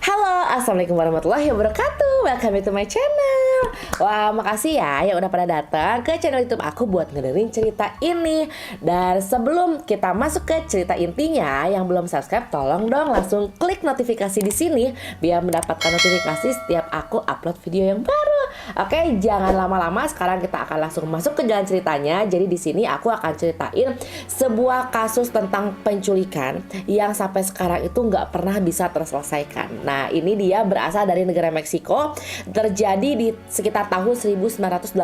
Halo, assalamualaikum warahmatullahi wabarakatuh. Welcome to my channel. Wah, makasih ya yang udah pada datang ke channel YouTube aku buat ngedengerin cerita ini. Dan sebelum kita masuk ke cerita intinya, yang belum subscribe, tolong dong langsung klik notifikasi di sini biar mendapatkan notifikasi setiap aku upload video yang baru. Oke, jangan lama-lama. Sekarang kita akan langsung masuk ke jalan ceritanya. Jadi di sini aku akan ceritain sebuah kasus tentang penculikan yang sampai sekarang itu nggak pernah bisa terselesaikan. Nah, ini dia berasal dari negara Meksiko, terjadi di sekitar tahun 1988.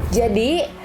Jadi,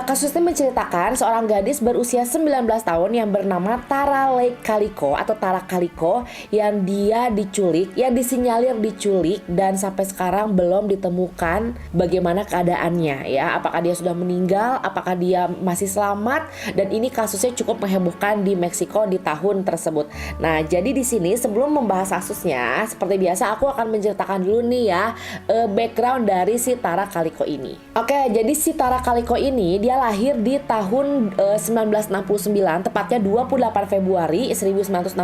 kasus ini menceritakan seorang gadis berusia 19 tahun yang bernama Tara Lake Calico atau Tara Calico yang dia diculik, yang disinyalir diculik dan sampai sekarang belum ditemukan bagaimana keadaannya ya. Apakah dia sudah meninggal, apakah dia masih selamat, dan ini kasusnya cukup menghebohkan di Meksiko di tahun tersebut. Nah, jadi di sini sebelum membahas kasusnya, seperti biasa aku akan menceritakan dulu nih ya background dari si Tara Calico ini. Oke, jadi si Tara Calico ini dia lahir di tahun 1969, tepatnya 28 Februari 1969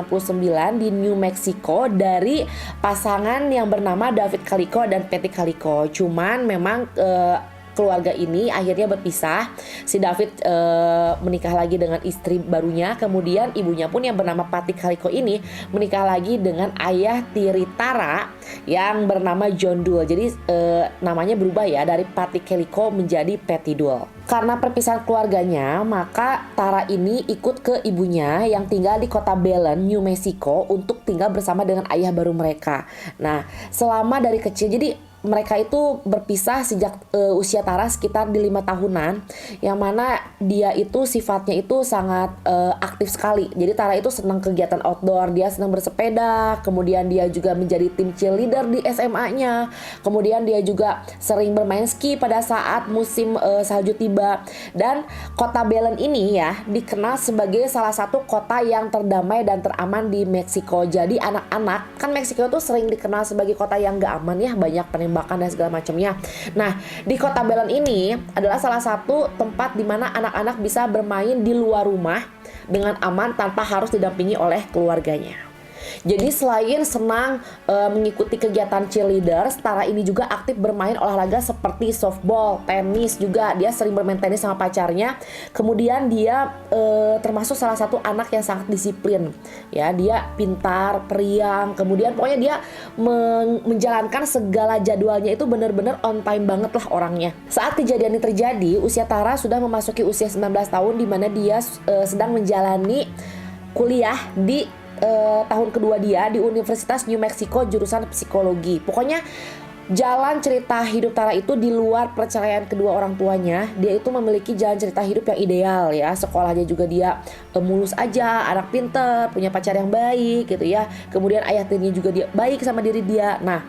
di New Mexico dari pasangan yang bernama David Calico dan Patty Calico. Cuman memang keluarga ini akhirnya berpisah. Si David menikah lagi dengan istri barunya. Kemudian ibunya pun yang bernama Patty Calico ini menikah lagi dengan ayah tiri Tara yang bernama John Dool. Jadi namanya berubah ya dari Patty Calico menjadi Patty Dool. Karena perpisahan keluarganya, maka Tara ini ikut ke ibunya yang tinggal di kota Belen, New Mexico untuk tinggal bersama dengan ayah baru mereka. Nah, selama dari kecil, jadi mereka itu berpisah sejak usia Tara sekitar di 5 tahunan, yang mana dia itu sifatnya itu sangat aktif sekali. Jadi Tara itu senang kegiatan outdoor, dia senang bersepeda, kemudian dia juga menjadi tim cheerleader di SMA-nya, kemudian dia juga sering bermain ski pada saat musim salju tiba. Dan kota Belen ini ya dikenal sebagai salah satu kota yang terdamai dan teraman di Meksiko. Jadi anak-anak, kan Meksiko tuh sering dikenal sebagai kota yang gak aman ya, banyak penembakan dan segala macamnya. Nah, di kota Belen ini adalah salah satu tempat di mana anak-anak bisa bermain di luar rumah dengan aman tanpa harus didampingi oleh keluarganya. Jadi selain senang mengikuti kegiatan cheerleader, Tara ini juga aktif bermain olahraga seperti softball, tenis juga. Dia sering bermain tenis sama pacarnya. Kemudian dia termasuk salah satu anak yang sangat disiplin. Ya, dia pintar, periang. Kemudian pokoknya dia menjalankan segala jadwalnya itu benar-benar on time banget lah orangnya. Saat kejadian ini terjadi, usia Tara sudah memasuki usia 19 tahun di mana dia sedang menjalani kuliah di tahun kedua dia di Universitas New Mexico jurusan psikologi. Pokoknya jalan cerita hidup Tara itu di luar perceraian kedua orang tuanya. Dia itu memiliki jalan cerita hidup yang ideal ya. Sekolahnya juga dia mulus aja, anak pinter, punya pacar yang baik gitu ya. Kemudian ayah tirinya juga dia baik sama diri dia. Nah,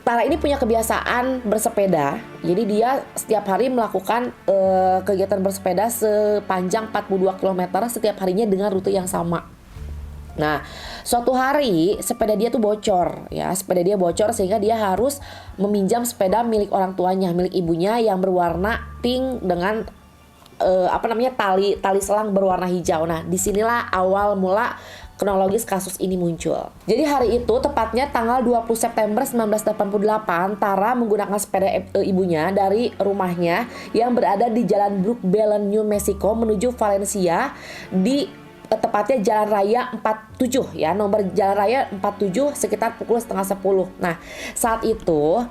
Tara ini punya kebiasaan bersepeda. Jadi dia setiap hari melakukan kegiatan bersepeda sepanjang 42 km setiap harinya dengan rute yang sama. Nah, suatu hari sepeda dia tuh bocor ya, sepeda dia bocor sehingga dia harus meminjam sepeda milik orang tuanya, milik ibunya yang berwarna pink dengan tali selang berwarna hijau. Nah, disinilah awal mula kronologis kasus ini muncul. Jadi hari itu tepatnya tanggal 20 September 1988, Tara menggunakan sepeda ibunya dari rumahnya yang berada di Jalan Brook Belen, New Mexico menuju Valencia di tepatnya Jalan Raya 47 ya, nomor Jalan Raya 47 sekitar pukul setengah 10. Nah, saat itu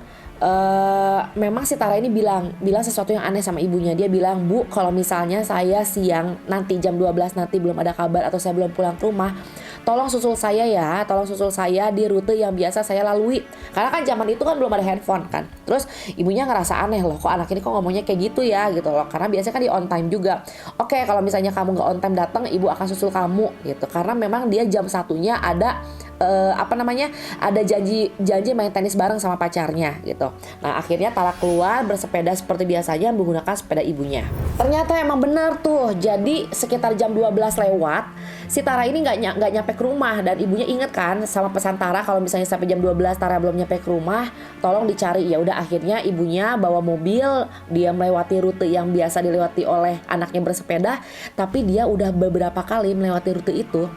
memang si Tara ini bilang sesuatu yang aneh sama ibunya. Dia bilang, "Bu, kalau misalnya saya siang nanti jam 12 nanti belum ada kabar atau saya belum pulang ke rumah, tolong susul saya ya, tolong susul saya di rute yang biasa saya lalui." Karena kan zaman itu kan belum ada handphone kan. Terus ibunya ngerasa aneh loh, kok anak ini kok ngomongnya kayak gitu ya gitu loh. Karena biasanya kan di on time juga. "Oke, kalau misalnya kamu gak on time datang, ibu akan susul kamu," gitu. Karena memang dia jam satunya ada ada janji main tenis bareng sama pacarnya gitu. Nah akhirnya Tara keluar bersepeda seperti biasanya menggunakan sepeda ibunya. Ternyata emang benar tuh. Jadi sekitar jam 12 lewat, si Tara ini nggak nyampe ke rumah, dan ibunya inget kan sama pesan Tara kalau misalnya sampai jam 12 Tara belum nyampe ke rumah, tolong dicari. Ya udah akhirnya ibunya bawa mobil, dia melewati rute yang biasa dilewati oleh anaknya bersepeda, tapi dia udah beberapa kali melewati rute itu.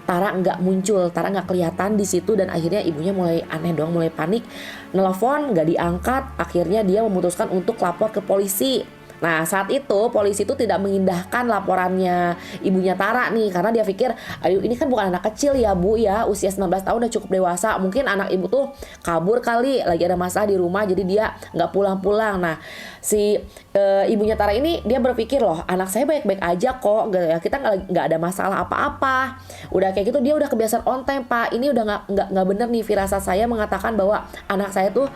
Tara nggak muncul, Tara nggak kelihatan di situ, dan akhirnya ibunya mulai aneh dong, mulai panik, nelfon nggak diangkat. Akhirnya dia memutuskan untuk lapor ke polisi. Nah saat itu polisi itu tidak mengindahkan laporannya ibunya Tara nih, karena dia pikir, ayo ini kan bukan anak kecil ya bu ya, usia 19 tahun udah cukup dewasa, mungkin anak ibu tuh kabur kali, lagi ada masalah di rumah jadi dia nggak pulang-pulang. Nah si ibunya Tara ini dia berpikir, loh anak saya baik-baik aja kok, kita nggak ada masalah apa-apa. Udah kayak gitu dia udah kebiasaan on time pak, ini udah nggak bener nih, firasat saya mengatakan bahwa anak saya tuh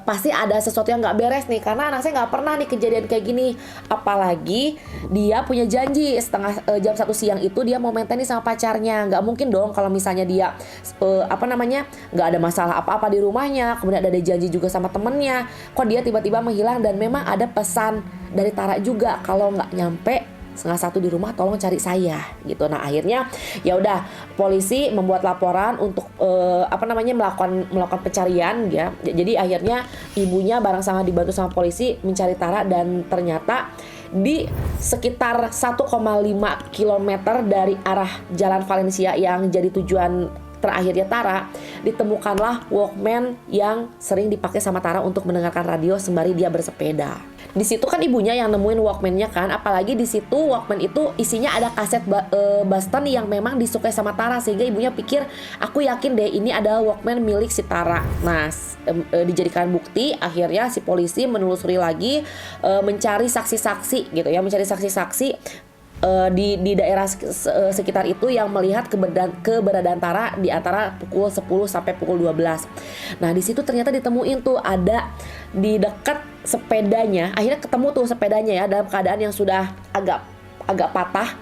pasti ada sesuatu yang nggak beres nih, karena anak saya nggak pernah nih kejadian kayak gini. Apalagi dia punya janji jam 1 siang itu dia mau main tenis sama pacarnya. Nggak mungkin dong kalau misalnya dia nggak ada masalah apa-apa di rumahnya, kemudian ada janji juga sama temennya, kok dia tiba-tiba menghilang. Dan memang ada pesan dari Tara juga, kalau nggak nyampe 1:30 di rumah tolong cari saya gitu. Nah akhirnya ya udah polisi membuat laporan untuk melakukan pencarian ya. Jadi akhirnya ibunya bareng sama dibantu sama polisi mencari Tara, dan ternyata di sekitar 1,5 km dari arah Jalan Valencia yang jadi tujuan terakhirnya Tara, ditemukanlah Walkman yang sering dipakai sama Tara untuk mendengarkan radio sembari dia bersepeda. Di situ kan ibunya yang nemuin Walkman-nya kan, apalagi di situ Walkman itu isinya ada kaset Boston yang memang disukai sama Tara, sehingga ibunya pikir, aku yakin deh ini adalah Walkman milik si Tara. Nah dijadikan bukti. Akhirnya si polisi menelusuri lagi, mencari saksi-saksi gitu ya, mencari saksi-saksi di daerah sekitar itu yang melihat keberadaan Tara di antara pukul 10 sampai pukul 12. Nah di situ ternyata ditemuin tuh ada di dekat sepedanya, akhirnya ketemu tuh sepedanya ya dalam keadaan yang sudah agak patah.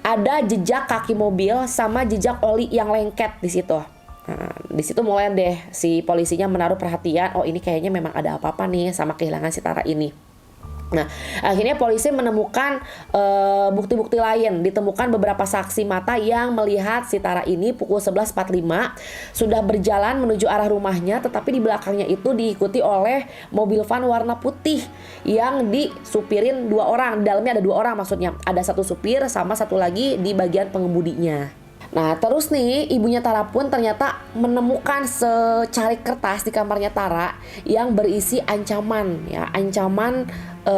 Ada jejak kaki mobil sama jejak oli yang lengket di situ. Nah, di situ mulai deh si polisinya menaruh perhatian, oh ini kayaknya memang ada apa-apa nih sama kehilangan si Tara ini. Nah, akhirnya polisi menemukan bukti-bukti lain. Ditemukan beberapa saksi mata yang melihat si Tara ini pukul 11.45 sudah berjalan menuju arah rumahnya, tetapi di belakangnya itu diikuti oleh mobil van warna putih yang disupirin 2 orang. Di dalamnya ada 2 orang maksudnya. Ada 1 supir sama 1 lagi di bagian pengemudinya. Nah terus nih ibunya Tara pun ternyata menemukan secarik kertas di kamarnya Tara yang berisi ancaman ya,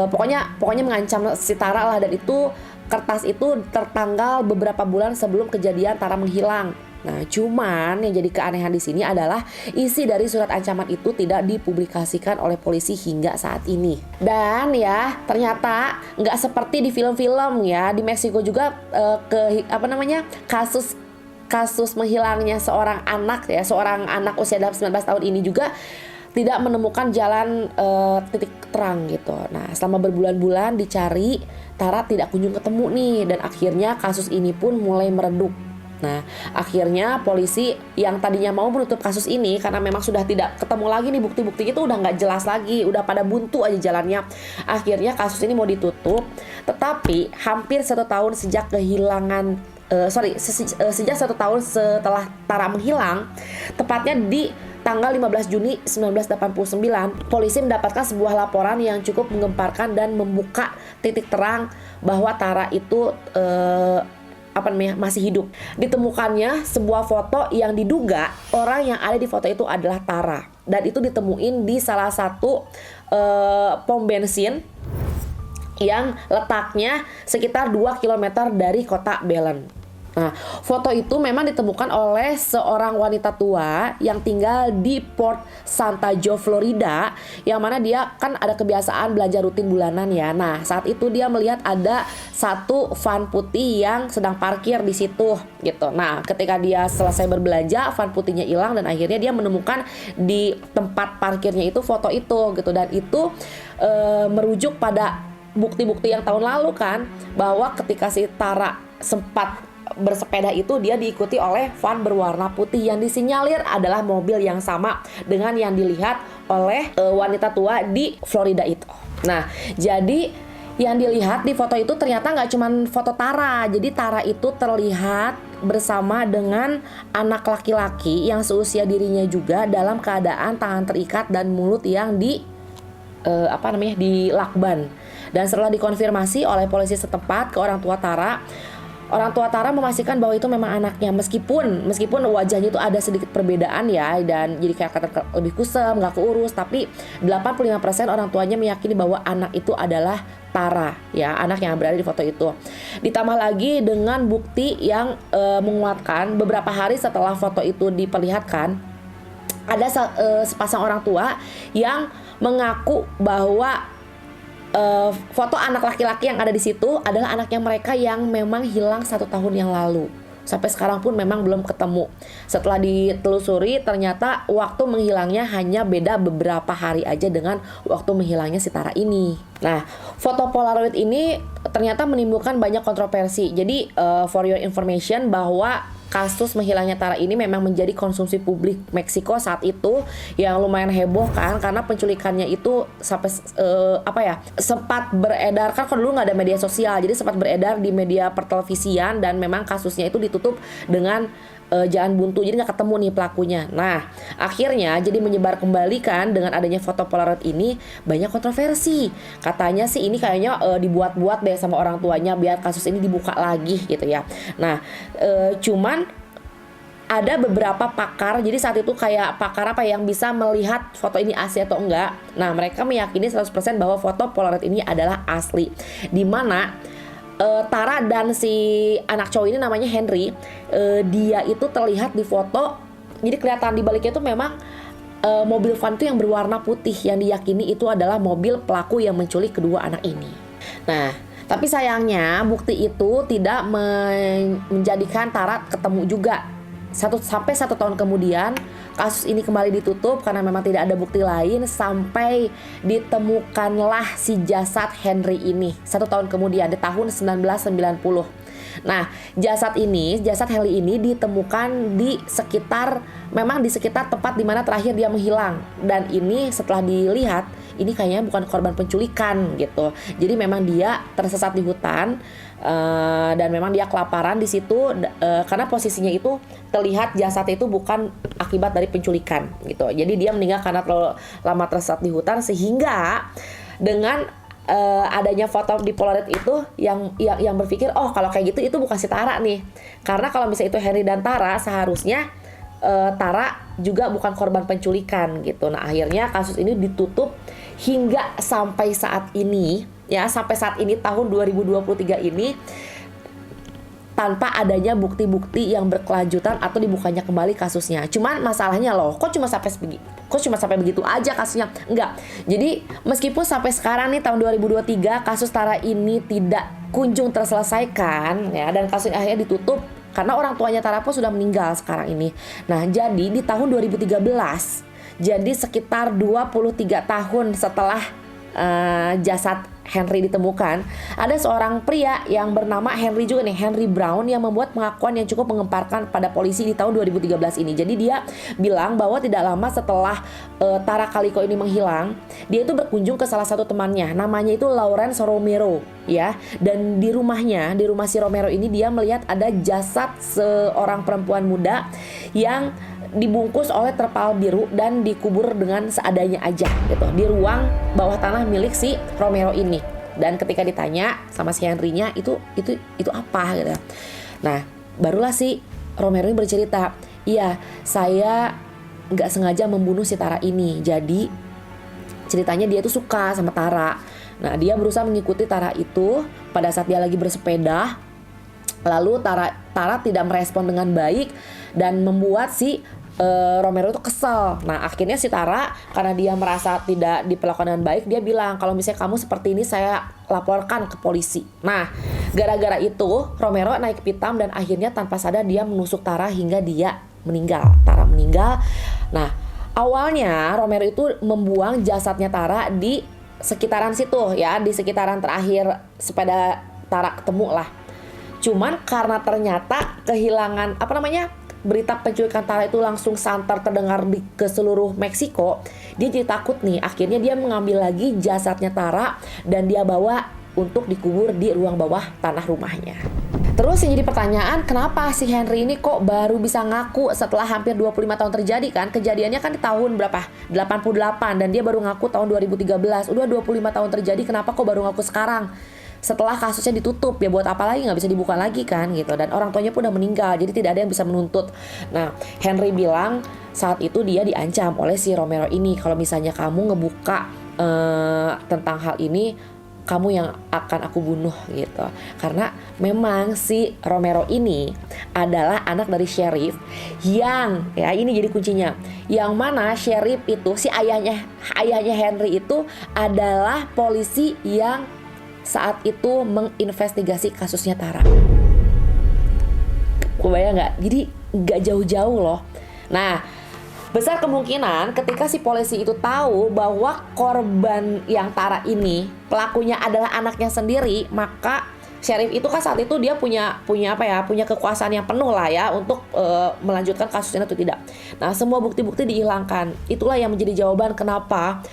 pokoknya mengancam si Tara lah, dan itu kertas itu tertanggal beberapa bulan sebelum kejadian Tara menghilang. Nah cuman yang jadi keanehan di sini adalah isi dari surat ancaman itu tidak dipublikasikan oleh polisi hingga saat ini. Dan ya ternyata nggak seperti di film-film ya, di Meksiko juga kasus menghilangnya seorang anak usia 19 tahun ini juga tidak menemukan jalan titik terang gitu. Nah selama berbulan-bulan dicari, Tara tidak kunjung ketemu nih, dan akhirnya kasus ini pun mulai meredup. Nah akhirnya polisi yang tadinya mau menutup kasus ini karena memang sudah tidak ketemu lagi nih, bukti-bukti itu udah nggak jelas lagi, udah pada buntu aja jalannya. Akhirnya kasus ini mau ditutup, tetapi hampir 1 tahun sejak sejak 1 tahun setelah Tara menghilang, tepatnya di tanggal 15 Juni 1989, polisi mendapatkan sebuah laporan yang cukup menggemparkan dan membuka titik terang bahwa Tara itu masih hidup. Ditemukannya sebuah foto yang diduga orang yang ada di foto itu adalah Tara, dan itu ditemuin di salah satu pom bensin yang letaknya sekitar 2 km dari kota Belen. Nah, foto itu memang ditemukan oleh seorang wanita tua yang tinggal di Port Santa Jo, Florida, yang mana dia kan ada kebiasaan belanja rutin bulanan ya. Nah, saat itu dia melihat ada 1 van putih yang sedang parkir di situ gitu. Nah, ketika dia selesai berbelanja, van putihnya hilang, dan akhirnya dia menemukan di tempat parkirnya itu foto itu gitu, dan itu merujuk pada bukti-bukti yang tahun lalu kan, bahwa ketika si Tara sempat bersepeda itu dia diikuti oleh van berwarna putih yang disinyalir adalah mobil yang sama dengan yang dilihat oleh wanita tua di Florida itu. Nah, jadi yang dilihat di foto itu ternyata nggak cuma foto Tara. Jadi Tara itu terlihat bersama dengan anak laki-laki yang seusia dirinya juga dalam keadaan tangan terikat dan mulut yang dilakban. Dan setelah dikonfirmasi oleh polisi setempat ke orang tua Tara memastikan bahwa itu memang anaknya, meskipun wajahnya itu ada sedikit perbedaan ya, dan jadi kayak lebih kusam, nggak keurus, tapi 85% orang tuanya meyakini bahwa anak itu adalah Tara, ya, anak yang berada di foto itu. Ditambah lagi dengan bukti yang menguatkan, beberapa hari setelah foto itu diperlihatkan, ada sepasang orang tua yang mengaku bahwa foto anak laki-laki yang ada di situ adalah anaknya mereka yang memang hilang 1 tahun yang lalu. Sampai sekarang pun memang belum ketemu. Setelah ditelusuri ternyata waktu menghilangnya hanya beda beberapa hari aja dengan waktu menghilangnya si Tara ini. Nah, foto Polaroid ini ternyata menimbulkan banyak kontroversi. Jadi for your information bahwa kasus menghilangnya Tara ini memang menjadi konsumsi publik Meksiko saat itu yang lumayan heboh kan, karena penculikannya itu sampai sempat beredar kan, kalau dulu nggak ada media sosial, jadi sempat beredar di media pertelevisian dan memang kasusnya itu ditutup dengan jalan buntu, jadi nggak ketemu nih pelakunya. Nah, akhirnya jadi menyebar kembali kan dengan adanya foto Polaroid ini, banyak kontroversi. Katanya sih ini kayaknya dibuat-buat deh sama orang tuanya biar kasus ini dibuka lagi gitu ya. Nah, cuman ada beberapa pakar, jadi saat itu kayak pakar yang bisa melihat foto ini asli atau enggak. Nah, mereka meyakini 100% bahwa foto Polaroid ini adalah asli, dimana Tara dan si anak cowok ini namanya Henry, dia itu terlihat di foto, jadi kelihatan di baliknya itu memang mobil van itu yang berwarna putih yang diyakini itu adalah mobil pelaku yang menculik kedua anak ini. Nah, tapi sayangnya bukti itu tidak menjadikan Tara ketemu juga. 1 tahun kemudian kasus ini kembali ditutup karena memang tidak ada bukti lain, sampai ditemukanlah si jasad Henry ini 1 tahun kemudian di tahun 1990. Nah, jasad Henry ini ditemukan di sekitar tempat di mana terakhir dia menghilang, dan ini setelah dilihat ini kayaknya bukan korban penculikan gitu. Jadi memang dia tersesat di hutan. Dan memang dia kelaparan di situ karena posisinya itu terlihat jasad itu bukan akibat dari penculikan gitu. Jadi dia meninggal karena terlalu lama tersesat di hutan, sehingga dengan adanya foto di Polaroid itu yang berpikir, oh kalau kayak gitu itu bukan si Tara nih. Karena kalau misalnya itu Henry dan Tara, seharusnya Tara juga bukan korban penculikan gitu. Nah, akhirnya kasus ini ditutup hingga sampai saat ini. Ya, sampai saat ini tahun 2023 ini tanpa adanya bukti-bukti yang berkelanjutan atau dibukanya kembali kasusnya. Cuman masalahnya loh, kok cuma sampai begitu aja kasusnya? Enggak. Jadi meskipun sampai sekarang nih tahun 2023 kasus Tara ini tidak kunjung terselesaikan ya, dan kasus ini akhirnya ditutup karena orang tuanya Tara pun sudah meninggal sekarang ini. Nah, jadi di tahun 2013, jadi sekitar 23 tahun setelah jasad Henry ditemukan, ada seorang pria yang bernama Henry juga nih, Henry Brown, yang membuat pengakuan yang cukup mengemparkan pada polisi di tahun 2013 ini. Jadi dia bilang bahwa tidak lama setelah Tara Calico ini menghilang, dia itu berkunjung ke salah satu temannya, namanya itu Lawrence Romero ya. Dan di rumah si Romero ini dia melihat ada jasad seorang perempuan muda yang dibungkus oleh terpal biru dan dikubur dengan seadanya aja gitu di ruang bawah tanah milik si Romero ini. Dan ketika ditanya sama si Henry-nya itu apa gitu. Nah, barulah si Romero ini bercerita, iya, saya nggak sengaja membunuh si Tara ini. Jadi ceritanya dia tuh suka sama Tara. Nah, dia berusaha mengikuti Tara itu pada saat dia lagi bersepeda. Lalu Tara tidak merespon dengan baik dan membuat si Romero itu kesel. Nah, akhirnya si Tara, karena dia merasa tidak diperlakukan dengan baik, dia bilang, kalau misalnya kamu seperti ini saya laporkan ke polisi. Nah, gara-gara itu Romero naik pitam dan akhirnya tanpa sadar dia menusuk Tara hingga dia meninggal. Tara meninggal. Nah, awalnya Romero itu membuang jasadnya Tara di sekitaran situ ya, di sekitaran terakhir sepeda Tara ketemu lah. Cuman karena ternyata kehilangan berita penculikan Tara itu langsung santer terdengar ke seluruh Meksiko, dia jadi takut nih. Akhirnya dia mengambil lagi jasadnya Tara dan dia bawa untuk dikubur di ruang bawah tanah rumahnya. Terus yang jadi pertanyaan, kenapa si Henry ini kok baru bisa ngaku setelah hampir 25 tahun terjadi kan? Kejadiannya kan di tahun berapa? 88, dan dia baru ngaku tahun 2013. Udah 25 tahun terjadi, kenapa kok baru ngaku sekarang? Setelah kasusnya ditutup, ya buat apa lagi, nggak bisa dibuka lagi kan gitu. Dan orang tuanya pun udah meninggal, jadi tidak ada yang bisa menuntut. Nah, Henry bilang saat itu dia diancam oleh si Romero ini, kalau misalnya kamu ngebuka tentang hal ini, kamu yang akan aku bunuh gitu. Karena memang si Romero ini adalah anak dari sheriff yang, ya ini jadi kuncinya, yang mana sheriff itu, si ayahnya Henry itu adalah polisi yang saat itu menginvestigasi kasusnya Tara. Kebayang nggak? Jadi nggak jauh-jauh loh. Nah, besar kemungkinan ketika si polisi itu tahu bahwa korban yang Tara ini pelakunya adalah anaknya sendiri, maka sheriff itu kan saat itu dia punya kekuasaan yang penuh lah ya untuk melanjutkan kasusnya atau tidak. Nah, semua bukti-bukti dihilangkan. Itulah yang menjadi jawaban kenapa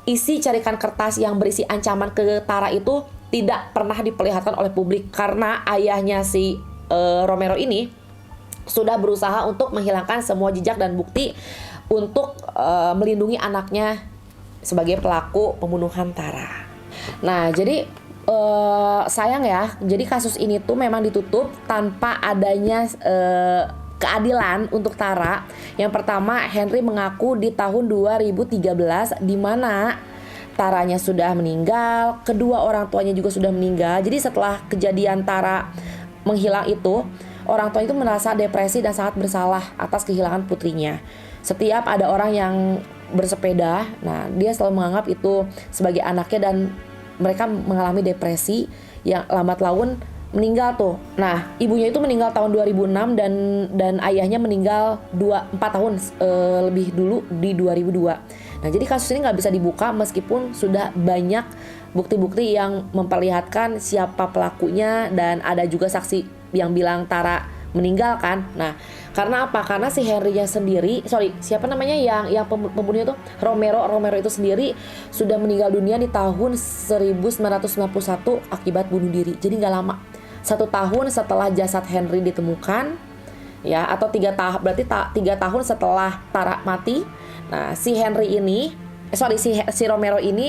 isi carikan kertas yang berisi ancaman ke Tara itu tidak pernah diperlihatkan oleh publik, karena ayahnya si Romero ini sudah berusaha untuk menghilangkan semua jejak dan bukti untuk melindungi anaknya sebagai pelaku pembunuhan Tara. Nah, jadi sayang ya, jadi kasus ini tuh memang ditutup tanpa adanya keadilan untuk Tara. Yang pertama, Henry mengaku di tahun 2013 di mana Taranya sudah meninggal, kedua orang tuanya juga sudah meninggal. Jadi setelah kejadian Tara menghilang itu, orang tua itu merasa depresi dan sangat bersalah atas kehilangan putrinya. Setiap ada orang yang bersepeda, nah dia selalu menganggap itu sebagai anaknya dan mereka mengalami depresi yang lambat laun meninggal tuh. Nah, ibunya itu meninggal tahun 2006 dan ayahnya meninggal 4 tahun lebih dulu di 2002. Nah, jadi kasus ini nggak bisa dibuka meskipun sudah banyak bukti-bukti yang memperlihatkan siapa pelakunya dan ada juga saksi yang bilang Tara meninggal kan. Nah, karena apa? Karena si Henry-nya sendiri, siapa namanya yang pembunuhnya itu Romero itu sendiri sudah meninggal dunia di tahun 1991 akibat bunuh diri. Jadi nggak lama, 1 tahun setelah jasad Henry ditemukan, ya, atau 3 tahun, berarti 3 tahun setelah Tara mati. Nah, si Romero ini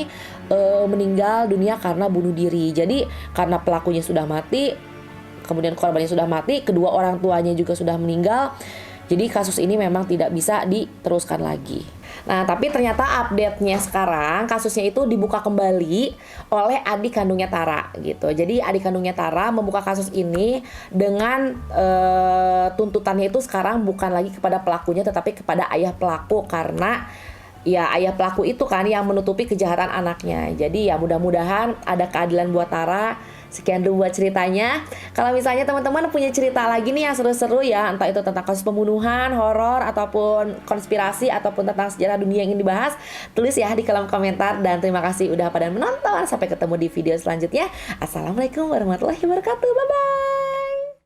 meninggal dunia karena bunuh diri. Jadi karena pelakunya sudah mati, kemudian korbannya sudah mati, kedua orang tuanya juga sudah meninggal. Jadi kasus ini memang tidak bisa diteruskan lagi. Nah, tapi ternyata update-nya sekarang kasusnya itu dibuka kembali oleh adik kandungnya Tara gitu. Jadi adik kandungnya Tara membuka kasus ini dengan tuntutannya itu sekarang bukan lagi kepada pelakunya tetapi kepada ayah pelaku, karena ya ayah pelaku itu kan yang menutupi kejahatan anaknya. Jadi ya mudah-mudahan ada keadilan buat Tara. Sekian dulu buat ceritanya. Kalau misalnya teman-teman punya cerita lagi nih yang seru-seru ya, entah itu tentang kasus pembunuhan, horor, ataupun konspirasi, ataupun tentang sejarah dunia yang ingin dibahas, tulis ya di kolom komentar. Dan terima kasih udah pada menonton. Sampai ketemu di video selanjutnya. Assalamualaikum warahmatullahi wabarakatuh. Bye-bye.